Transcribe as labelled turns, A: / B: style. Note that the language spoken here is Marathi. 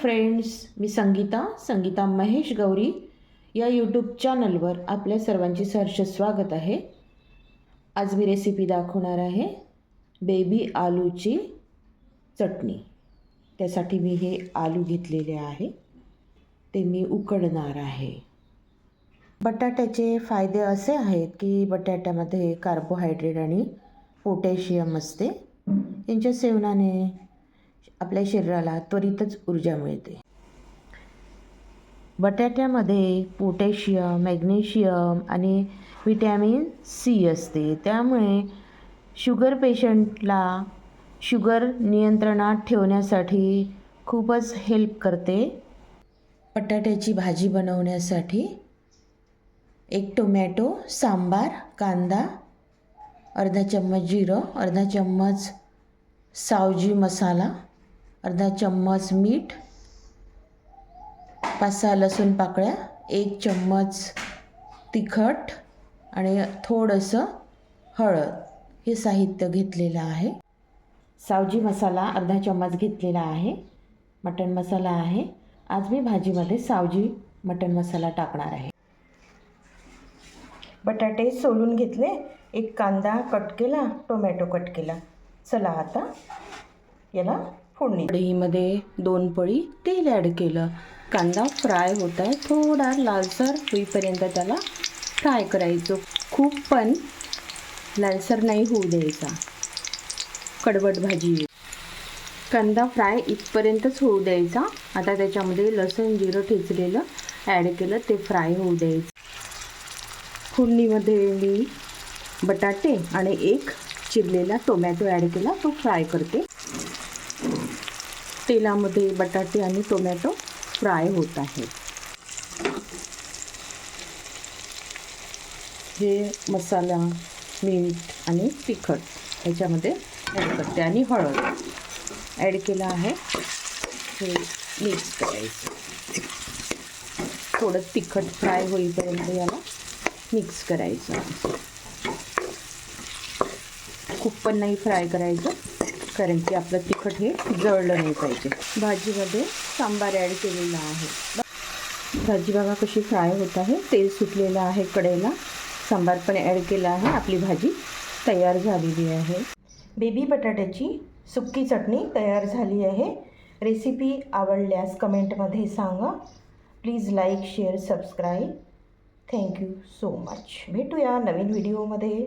A: फ्रेंड्स, मी संगीता महेश गौरी या यूट्यूब चॅनलवर आपल्या सर्वांचे सहर्ष स्वागत आहे। आज मी रेसिपी दाखवणार आहे बेबी आलूची चटणी। त्यासाठी मी हे आलू घेतलेले आहे, ते मी उकडणार आहे। बटाट्याचे फायदे असे आहेत की बटाट्यामध्ये कार्बोहायड्रेट आणि पोटॅशियम असते। यांच्या सेवनाने आपल्या शरीराला त्वरितच ऊर्जा मिळते। बटाट्यामध्ये पोटॅशियम, मॅग्नेशियम आणि व्हिटॅमिन सी असते, त्यामुळे शुगर पेशंटला शुगर नियंत्रणात ठेवण्यासाठी खूपच हेल्प करते। बटाट्याची भाजी बनवण्यासाठी 1 टोमॅटो, सांबार, कांदा, अर्धा चम्मच जिरं, अर्धा चम्मच सावजी मसाला, अर्धा चम्मच मीठ, 5-6 लसूण पाकळ्या, 1 चम्मच तिखट आणि थोडंसं हळद हे साहित्य घेतलेलं आहे। सावजी मसाला अर्धा चम्मच घेतलेला आहे। मटण मसाला आहे। आज मी भाजीमध्ये सावजी मटण मसाला टाकणार आहे। बटाटे सोलून घेतले, 1 कांदा कट केला, टोमॅटो कट केला। चला आता याला फोडणी। कढईमध्ये 2 पळी तेल ॲड केलं। कांदा फ्राय होत आहे, थोडा लालसर होईपर्यंत त्याला फ्राय करायचं। खूप पण लालसर नाही होऊ द्यायचा, कडवट भाजी। कांदा फ्राय इथपर्यंतच होऊ द्यायचा। आता त्याच्यामध्ये लसूण जिरं ठेचलेलं ॲड केलं, ते फ्राय होऊ द्यायचं। फोडणीमध्ये मी बटाटे आणि 1 चिरलेला टोमॅटो ॲड केला, तो फ्राय करते। तेलामध्ये बटाटे आणि टोमॅटो फ्राय होत आहे। हे मसाला, मीठ आणि तिखट ह्याच्यामध्ये ॲड करते आणि हळद ॲड केला आहे। हे मिक्स करायचं, थोडं तिखट फ्राय होईपर्यंत याला मिक्स करायचं। खूप पण नाही फ्राय करायचं, कारण की आपलं तिखट हे जळलं नाही पाहिजे। भाजीमध्ये सांबार ॲड केलेला आहे। भाजी बघा कशी फ्राय होत आहे, तेल सुटलेलं आहे कढईला। सांबार पण ॲड केला आहे। आपली भाजी तयार झालेली आहे। बेबी बटाट्याची सुक्की चटणी तयार झाली आहे। रेसिपी आवडल्यास कमेंटमध्ये सांगा। Please like, share, subscribe. Thank you so much. भेटूया नवीन व्हिडिओमध्ये।